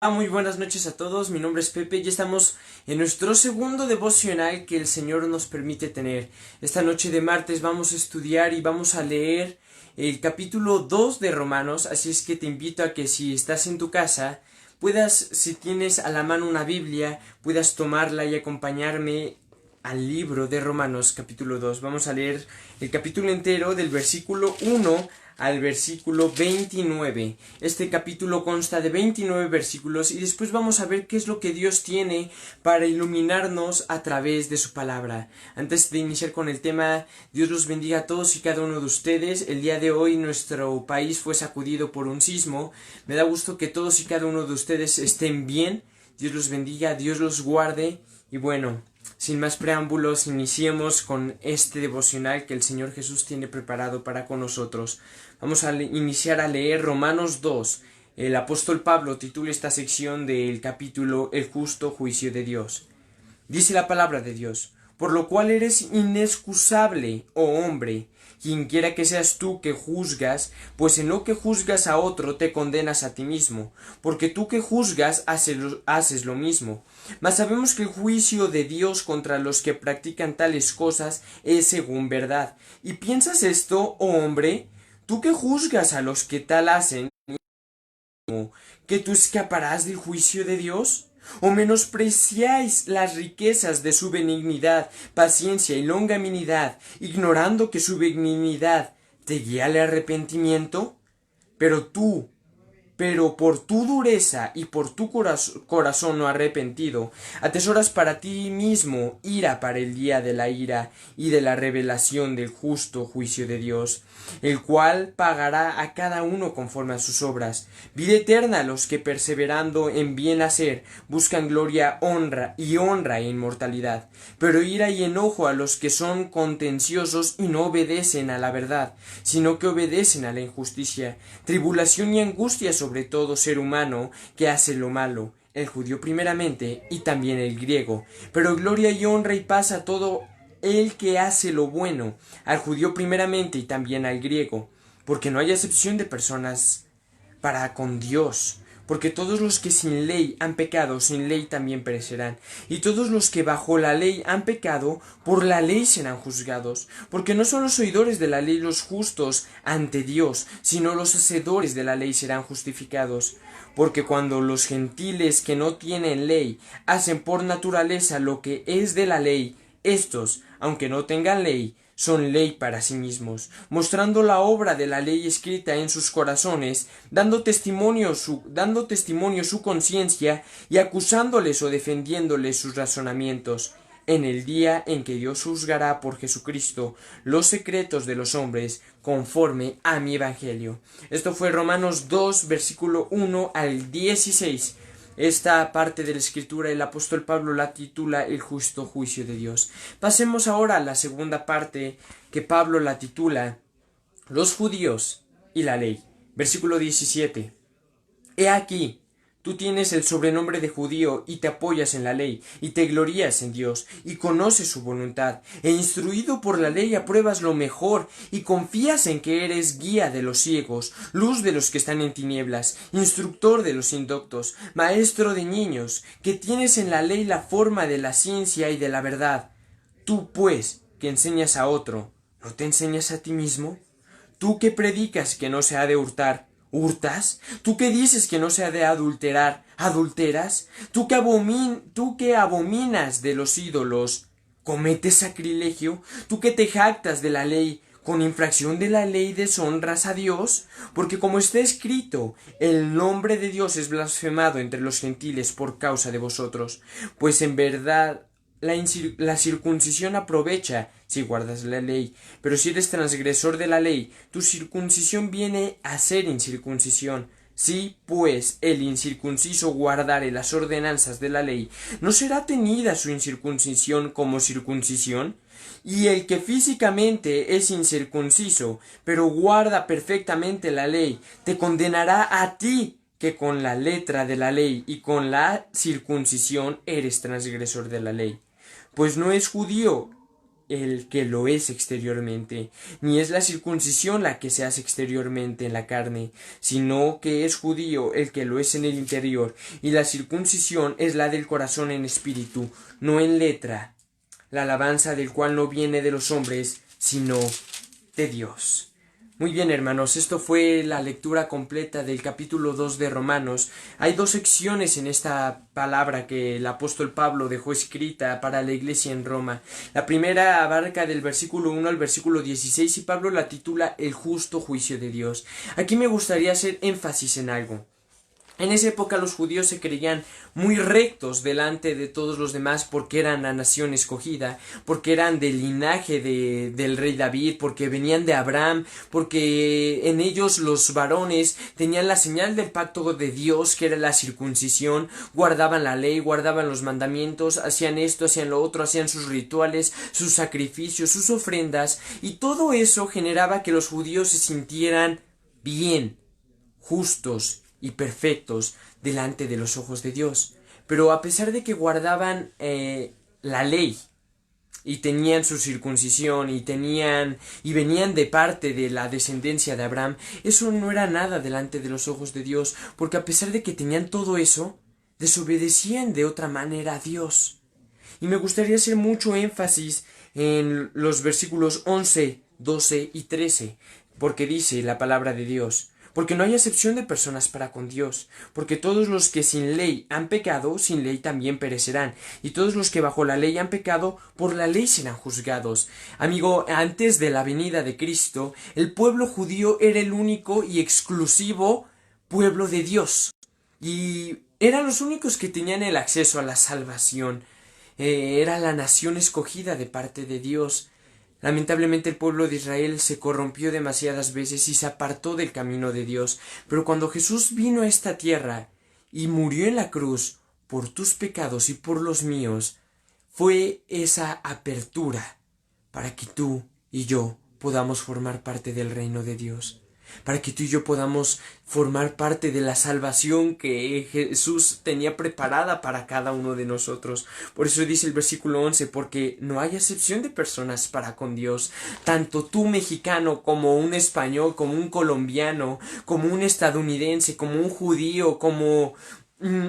Muy buenas noches a todos, mi nombre es Pepe y estamos en nuestro segundo devocional que el Señor nos permite tener. Esta noche de martes vamos a estudiar y vamos a leer el capítulo 2 de Romanos, así es que te invito a que si estás en tu casa puedas, si tienes a la mano una Biblia, puedas tomarla y acompañarme al libro de Romanos capítulo 2. Vamos a leer el capítulo entero del versículo 1 al versículo 29. Este capítulo consta de 29 versículos y después vamos a ver qué es lo que Dios tiene para iluminarnos a través de su palabra. Antes de iniciar con el tema, Dios los bendiga a todos y cada uno de ustedes. El día de hoy nuestro país fue sacudido por un sismo. Me da gusto que todos y cada uno de ustedes estén bien. Dios los bendiga, Dios los guarde y bueno, sin más preámbulos, iniciemos con este devocional que el Señor Jesús tiene preparado para con nosotros. Vamos a iniciar a leer Romanos 2. El apóstol Pablo titula esta sección del capítulo El justo juicio de Dios. Dice la palabra de Dios: por lo cual eres inexcusable, oh hombre, quienquiera que seas tú que juzgas, pues en lo que juzgas a otro te condenas a ti mismo, porque tú que juzgas haces lo mismo. Mas sabemos que el juicio de Dios contra los que practican tales cosas es según verdad. ¿Y piensas esto, oh hombre? Tú que juzgas a los que tal hacen, ¿que tú escaparás del juicio de Dios? ¿O menospreciáis las riquezas de su benignidad, paciencia y longanimidad, ignorando que su benignidad te guía al arrepentimiento? Pero tú, pero por tu dureza y por tu corazón no arrepentido, atesoras para ti mismo ira para el día de la ira y de la revelación del justo juicio de Dios, el cual pagará a cada uno conforme a sus obras. Vida eterna a los que perseverando en bien hacer buscan gloria, honra e inmortalidad, pero ira y enojo a los que son contenciosos y no obedecen a la verdad, sino que obedecen a la injusticia, tribulación y angustia sobre todo ser humano que hace lo malo, el judío primeramente y también el griego, pero gloria y honra y paz a todo el que hace lo bueno, al judío primeramente y también al griego, porque no hay acepción de personas para con Dios, porque todos los que sin ley han pecado, sin ley también perecerán, y todos los que bajo la ley han pecado, por la ley serán juzgados, porque no son los oidores de la ley los justos ante Dios, sino los hacedores de la ley serán justificados, porque cuando los gentiles que no tienen ley hacen por naturaleza lo que es de la ley, éstos, aunque no tengan ley, son ley para sí mismos, mostrando la obra de la ley escrita en sus corazones, dando testimonio su conciencia y acusándoles o defendiéndoles sus razonamientos, en el día en que Dios juzgará por Jesucristo los secretos de los hombres conforme a mi evangelio. Esto fue Romanos 2, versículo 1 al 16. Esta parte de la escritura el apóstol Pablo la titula El justo juicio de Dios. Pasemos ahora a la segunda parte que Pablo la titula Los judíos y la ley. Versículo 17. He aquí, tú tienes el sobrenombre de judío y te apoyas en la ley, y te glorías en Dios, y conoces su voluntad, e instruido por la ley apruebas lo mejor, y confías en que eres guía de los ciegos, luz de los que están en tinieblas, instructor de los indoctos, maestro de niños, que tienes en la ley la forma de la ciencia y de la verdad. Tú, pues, que enseñas a otro, ¿no te enseñas a ti mismo? Tú que predicas que no se ha de hurtar, ¿hurtas? ¿Tú que dices que no se ha de adulterar, adulteras? ¿Tú que abominas de los ídolos, cometes sacrilegio? ¿Tú que te jactas de la ley, con infracción de la ley deshonras a Dios? Porque como está escrito, el nombre de Dios es blasfemado entre los gentiles por causa de vosotros, pues en verdad la circuncisión aprovecha si guardas la ley, pero si eres transgresor de la ley, tu circuncisión viene a ser incircuncisión. Si, pues, el incircunciso guardare las ordenanzas de la ley, ¿no será tenida su incircuncisión como circuncisión? Y el que físicamente es incircunciso, pero guarda perfectamente la ley, te condenará a ti, que con la letra de la ley y con la circuncisión eres transgresor de la ley. Pues no es judío el que lo es exteriormente, ni es la circuncisión la que se hace exteriormente en la carne, sino que es judío el que lo es en el interior, y la circuncisión es la del corazón en espíritu, no en letra, la alabanza del cual no viene de los hombres, sino de Dios. Muy bien, hermanos, esto fue la lectura completa del capítulo 2 de Romanos. Hay dos secciones en esta palabra que el apóstol Pablo dejó escrita para la iglesia en Roma. La primera abarca del versículo 1 al versículo 16 y Pablo la titula El justo juicio de Dios. Aquí me gustaría hacer énfasis en algo. En esa época los judíos se creían muy rectos delante de todos los demás porque eran la nación escogida, porque eran del linaje del rey David, porque venían de Abraham, porque en ellos los varones tenían la señal del pacto de Dios, que era la circuncisión, guardaban la ley, guardaban los mandamientos, hacían esto, hacían lo otro, hacían sus rituales, sus sacrificios, sus ofrendas, y todo eso generaba que los judíos se sintieran bien, justos y perfectos delante de los ojos de Dios. Pero a pesar de que guardaban la ley y tenían su circuncisión y venían de parte de la descendencia de Abraham, eso no era nada delante de los ojos de Dios, porque a pesar de que tenían todo eso, desobedecían de otra manera a Dios. Y me gustaría hacer mucho énfasis en los versículos 11, 12 y 13, porque dice la palabra de Dios: porque no hay acepción de personas para con Dios, porque todos los que sin ley han pecado, sin ley también perecerán, y todos los que bajo la ley han pecado, por la ley serán juzgados. Amigo, antes de la venida de Cristo, el pueblo judío era el único y exclusivo pueblo de Dios, y eran los únicos que tenían el acceso a la salvación. Era la nación escogida de parte de Dios. Lamentablemente el pueblo de Israel se corrompió demasiadas veces y se apartó del camino de Dios, pero cuando Jesús vino a esta tierra y murió en la cruz por tus pecados y por los míos, fue esa apertura para que tú y yo podamos formar parte del reino de Dios, para que tú y yo podamos formar parte de la salvación que Jesús tenía preparada para cada uno de nosotros. Por eso dice el versículo 11, porque no hay acepción de personas para con Dios. Tanto tú mexicano como un español, como un colombiano, como un estadounidense, como un judío, como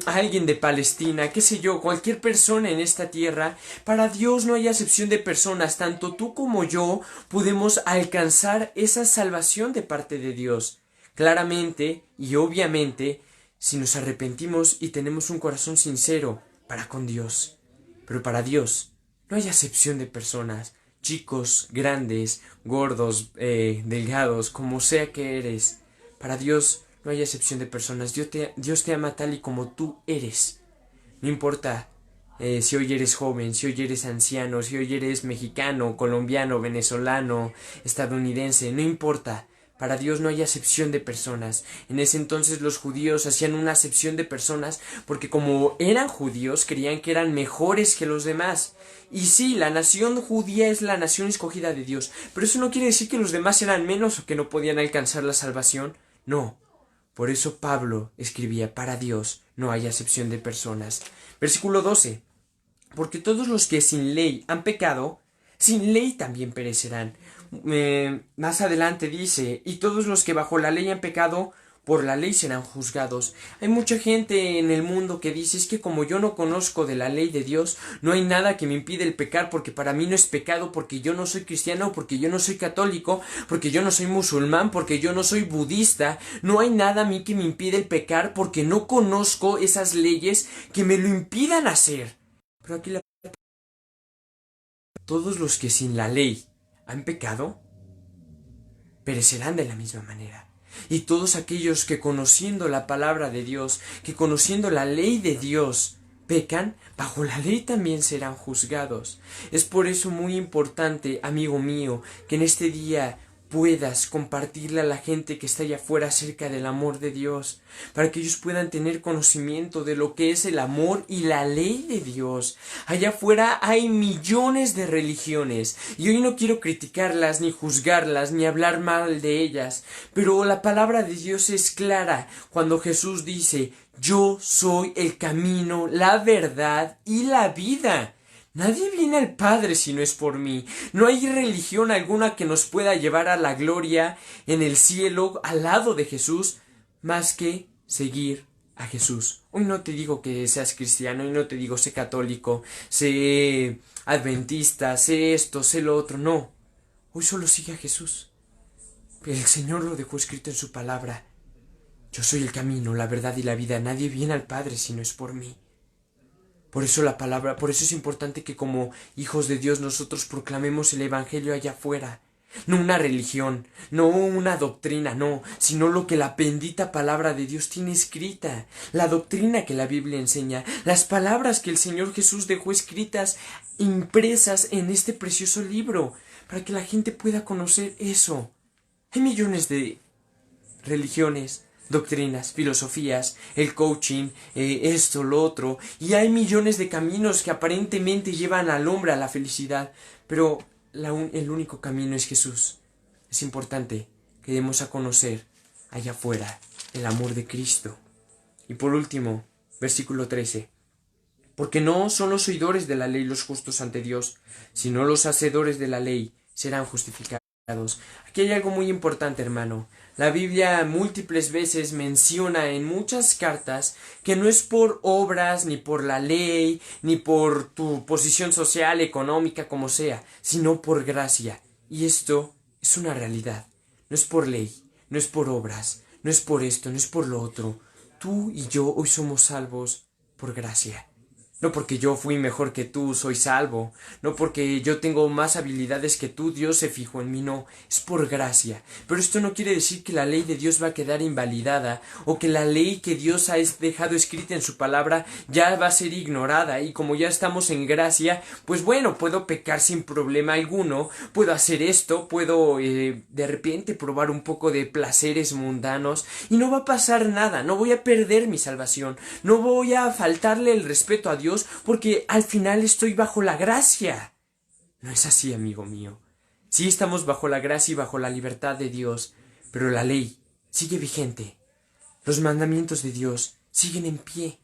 alguien de Palestina, qué sé yo, cualquier persona en esta tierra, para Dios no hay acepción de personas, tanto tú como yo podemos alcanzar esa salvación de parte de Dios, claramente y obviamente, si nos arrepentimos y tenemos un corazón sincero para con Dios. Pero para Dios no hay acepción de personas, chicos, grandes, gordos, delgados, como sea que eres. Para Dios no hay excepción de personas. Dios te ama tal y como tú eres. No importa si hoy eres joven, si hoy eres anciano, si hoy eres mexicano, colombiano, venezolano, estadounidense, no importa. Para Dios no hay acepción de personas. En ese entonces los judíos hacían una acepción de personas porque como eran judíos creían que eran mejores que los demás. Y sí, la nación judía es la nación escogida de Dios, pero eso no quiere decir que los demás eran menos o que no podían alcanzar la salvación. No. Por eso Pablo escribía: para Dios no hay acepción de personas. Versículo 12. Porque todos los que sin ley han pecado, sin ley también perecerán. Más adelante dice: y todos los que bajo la ley han pecado, por la ley serán juzgados. Hay mucha gente en el mundo que dice: es que como yo no conozco de la ley de Dios, no hay nada que me impide el pecar, porque para mí no es pecado, porque yo no soy cristiano, porque yo no soy católico, porque yo no soy musulmán, porque yo no soy budista, no hay nada a mí que me impide el pecar, porque no conozco esas leyes que me lo impidan hacer. Pero aquí todos los que sin la ley han pecado, perecerán de la misma manera. Y todos aquellos que conociendo la palabra de Dios, que conociendo la ley de Dios, pecan, bajo la ley también serán juzgados. Es por eso muy importante, amigo mío, que en este día puedas compartirle a la gente que está allá afuera acerca del amor de Dios, para que ellos puedan tener conocimiento de lo que es el amor y la ley de Dios. Allá afuera hay millones de religiones, y hoy no quiero criticarlas, ni juzgarlas, ni hablar mal de ellas, pero la palabra de Dios es clara cuando Jesús dice: yo soy el camino, la verdad y la vida. Nadie viene al Padre si no es por mí. No hay religión alguna que nos pueda llevar a la gloria en el cielo al lado de Jesús más que seguir a Jesús. Hoy no te digo que seas cristiano, hoy no te digo sé católico, sé adventista, sé esto, sé lo otro, no. Hoy solo sigue a Jesús. El Señor lo dejó escrito en su palabra. Yo soy el camino, la verdad y la vida. Nadie viene al Padre si no es por mí. Por eso por eso es importante que como hijos de Dios nosotros proclamemos el Evangelio allá afuera. No una religión, no una doctrina, no, sino lo que la bendita palabra de Dios tiene escrita, la doctrina que la Biblia enseña, las palabras que el Señor Jesús dejó escritas, impresas en este precioso libro, para que la gente pueda conocer eso. Hay millones de religiones, doctrinas, filosofías, el coaching, esto, lo otro, y hay millones de caminos que aparentemente llevan al hombre a la felicidad, pero el único camino es Jesús. Es importante que demos a conocer allá afuera el amor de Cristo. Y por último, versículo 13. Porque no son los oidores de la ley los justos ante Dios, sino los hacedores de la ley serán justificados. Aquí hay algo muy importante, hermano. La Biblia múltiples veces menciona en muchas cartas que no es por obras, ni por la ley, ni por tu posición social, económica, como sea, sino por gracia. Y esto es una realidad. No es por ley, no es por obras, no es por esto, no es por lo otro. Tú y yo hoy somos salvos por gracia. No porque yo fui mejor que tú, soy salvo. No porque yo tengo más habilidades que tú, Dios se fijó en mí, no. Es por gracia. Pero esto no quiere decir que la ley de Dios va a quedar invalidada o que la ley que Dios ha dejado escrita en su palabra ya va a ser ignorada. Y como ya estamos en gracia, pues bueno, puedo pecar sin problema alguno. Puedo hacer esto, puedo de repente probar un poco de placeres mundanos y no va a pasar nada. No voy a perder mi salvación. No voy a faltarle el respeto a Dios porque al final estoy bajo la gracia. No es así, amigo mío. Sí estamos bajo la gracia y bajo la libertad de Dios, pero la ley sigue vigente. Los mandamientos de Dios siguen en pie.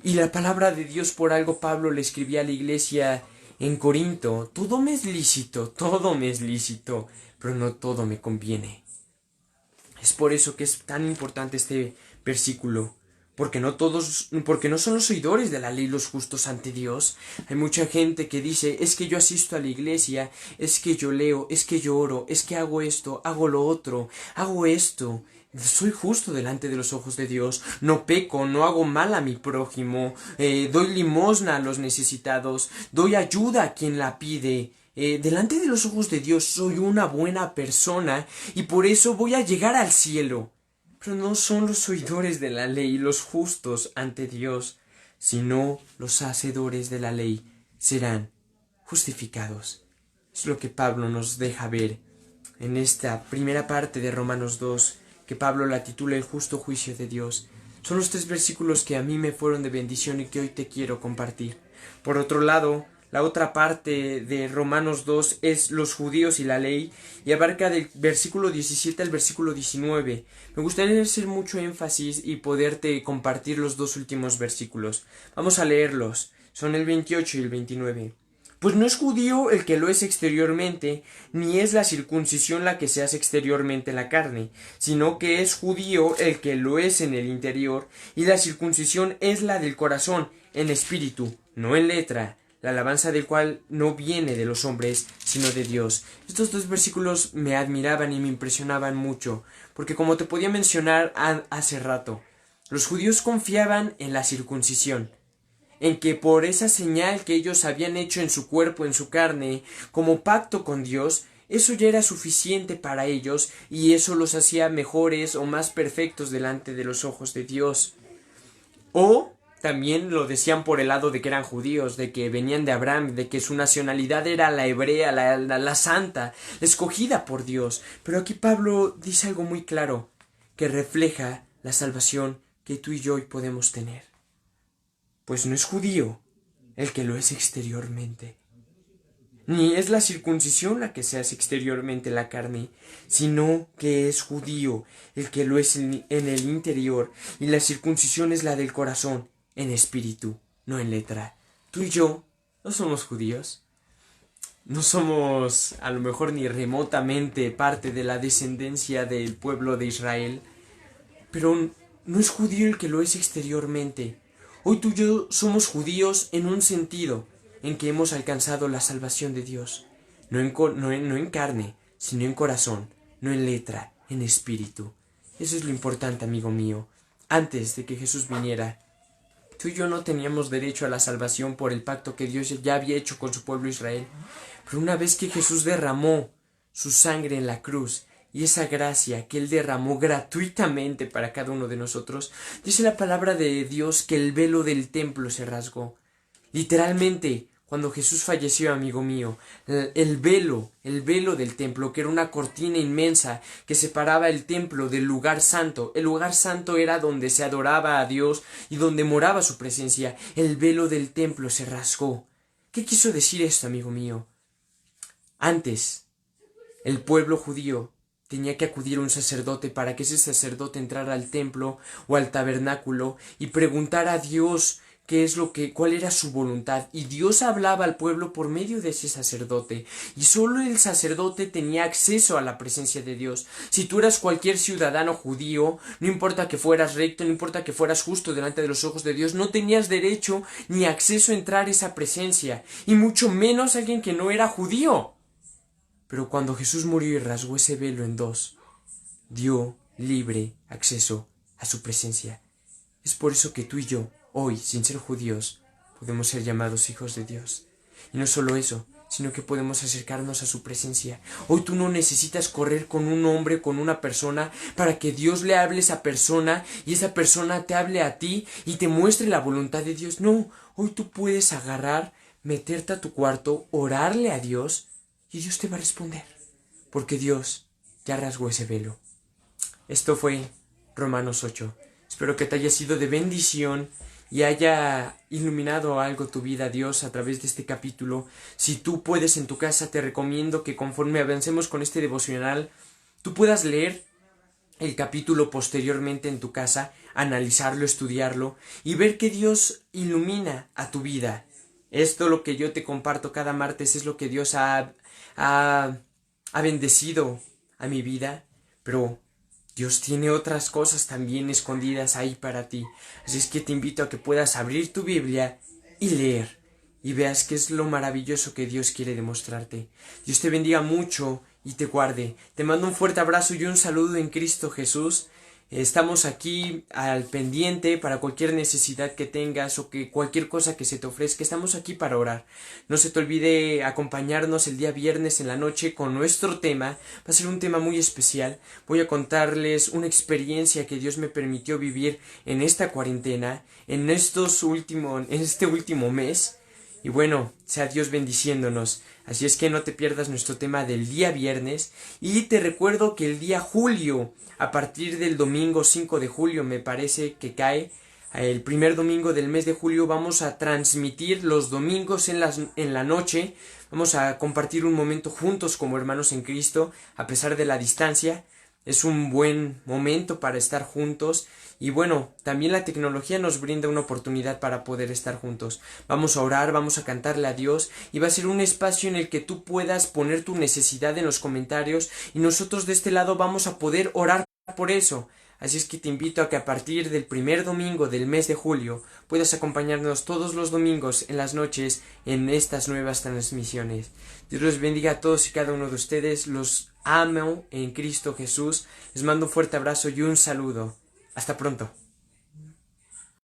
Y la palabra de Dios, por algo Pablo le escribía a la iglesia en Corinto: todo me es lícito, pero no todo me conviene. Es por eso que es tan importante este versículo. Porque no son los oidores de la ley los justos ante Dios. Hay mucha gente que dice: es que yo asisto a la iglesia, es que yo leo, es que yo oro, es que hago esto, hago lo otro, hago esto. Soy justo delante de los ojos de Dios, no peco, no hago mal a mi prójimo, doy limosna a los necesitados, doy ayuda a quien la pide. Delante de los ojos de Dios soy una buena persona y por eso voy a llegar al cielo. Pero no son los oidores de la ley los justos ante Dios, sino los hacedores de la ley serán justificados. Es lo que Pablo nos deja ver en esta primera parte de Romanos 2, que Pablo la titula El justo juicio de Dios. Son los 3 versículos que a mí me fueron de bendición y que hoy te quiero compartir. Por otro lado, la otra parte de Romanos 2 es los judíos y la ley, y abarca del versículo 17 al versículo 19. Me gustaría hacer mucho énfasis y poderte compartir los 2 últimos versículos. Vamos a leerlos. Son el 28 y el 29. Pues no es judío el que lo es exteriormente, ni es la circuncisión la que se hace exteriormente en la carne, sino que es judío el que lo es en el interior, y la circuncisión es la del corazón, en espíritu, no en letra, la alabanza del cual no viene de los hombres, sino de Dios. Estos 2 versículos me admiraban y me impresionaban mucho, porque como te podía mencionar hace rato, los judíos confiaban en la circuncisión, en que por esa señal que ellos habían hecho en su cuerpo, en su carne, como pacto con Dios, eso ya era suficiente para ellos y eso los hacía mejores o más perfectos delante de los ojos de Dios. O también lo decían por el lado de que eran judíos, de que venían de Abraham, de que su nacionalidad era la hebrea, la santa, la escogida por Dios. Pero aquí Pablo dice algo muy claro, que refleja la salvación que tú y yo hoy podemos tener. Pues no es judío el que lo es exteriormente, ni es la circuncisión la que se hace exteriormente la carne, sino que es judío el que lo es en el interior, y la circuncisión es la del corazón, en espíritu, no en letra. Tú y yo no somos judíos. No somos a lo mejor ni remotamente parte de la descendencia del pueblo de Israel, pero no es judío el que lo es exteriormente. Hoy tú y yo somos judíos en un sentido, en que hemos alcanzado la salvación de Dios, no en carne, sino en corazón, no en letra, en espíritu. Eso es lo importante, amigo mío. Antes de que Jesús viniera, tú y yo no teníamos derecho a la salvación por el pacto que Dios ya había hecho con su pueblo Israel. Pero una vez que Jesús derramó su sangre en la cruz y esa gracia que Él derramó gratuitamente para cada uno de nosotros, dice la palabra de Dios que el velo del templo se rasgó. Literalmente, cuando Jesús falleció, amigo mío, el velo del templo, que era una cortina inmensa que separaba el templo del lugar santo. El lugar santo era donde se adoraba a Dios y donde moraba su presencia. El velo del templo se rasgó. ¿Qué quiso decir esto, amigo mío? Antes, el pueblo judío tenía que acudir a un sacerdote para que ese sacerdote entrara al templo o al tabernáculo y preguntara a Dios cuál era su voluntad, y Dios hablaba al pueblo por medio de ese sacerdote, y solo el sacerdote tenía acceso a la presencia de Dios. Si tú eras cualquier ciudadano judío, no importa que fueras recto, no importa que fueras justo delante de los ojos de Dios, no tenías derecho ni acceso a entrar a esa presencia, y mucho menos alguien que no era judío. Pero cuando Jesús murió y rasgó ese velo en dos, dio libre acceso a su presencia. Es por eso que tú y yo, hoy, sin ser judíos, podemos ser llamados hijos de Dios. Y no solo eso, sino que podemos acercarnos a su presencia. Hoy tú no necesitas correr con un hombre, con una persona, para que Dios le hable a esa persona y esa persona te hable a ti y te muestre la voluntad de Dios. No, hoy tú puedes agarrar, meterte a tu cuarto, orarle a Dios y Dios te va a responder, porque Dios ya rasgó ese velo. Esto fue Romanos 8. Espero que te haya sido de bendición y haya iluminado algo tu vida, Dios, a través de este capítulo. Si tú puedes en tu casa, te recomiendo que conforme avancemos con este devocional, tú puedas leer el capítulo posteriormente en tu casa, analizarlo, estudiarlo y ver que Dios ilumina a tu vida. Esto, lo que yo te comparto cada martes, es lo que Dios ha bendecido a mi vida, pero Dios tiene otras cosas también escondidas ahí para ti. Así es que te invito a que puedas abrir tu Biblia y leer y veas qué es lo maravilloso que Dios quiere demostrarte. Dios te bendiga mucho y te guarde. Te mando un fuerte abrazo y un saludo en Cristo Jesús. Estamos aquí al pendiente para cualquier necesidad que tengas o que cualquier cosa que se te ofrezca. Estamos aquí para orar. No se te olvide acompañarnos el día viernes en la noche con nuestro tema. Va a ser un tema muy especial. Voy a contarles una experiencia que Dios me permitió vivir en esta cuarentena, en este último mes. Y bueno, sea Dios bendiciéndonos. Así es que no te pierdas nuestro tema del día viernes. Y te recuerdo que el día julio, a partir del domingo 5 de julio, me parece que cae, el primer domingo del mes de julio, vamos a transmitir los domingos en la noche. Vamos a compartir un momento juntos como hermanos en Cristo, a pesar de la distancia. Es un buen momento para estar juntos. Y bueno, también la tecnología nos brinda una oportunidad para poder estar juntos. Vamos a orar, vamos a cantarle a Dios y va a ser un espacio en el que tú puedas poner tu necesidad en los comentarios y nosotros de este lado vamos a poder orar por eso. Así es que te invito a que a partir del primer domingo del mes de julio puedas acompañarnos todos los domingos en las noches en estas nuevas transmisiones. Dios los bendiga a todos y cada uno de ustedes. Los amo en Cristo Jesús. Les mando un fuerte abrazo y un saludo. Hasta pronto.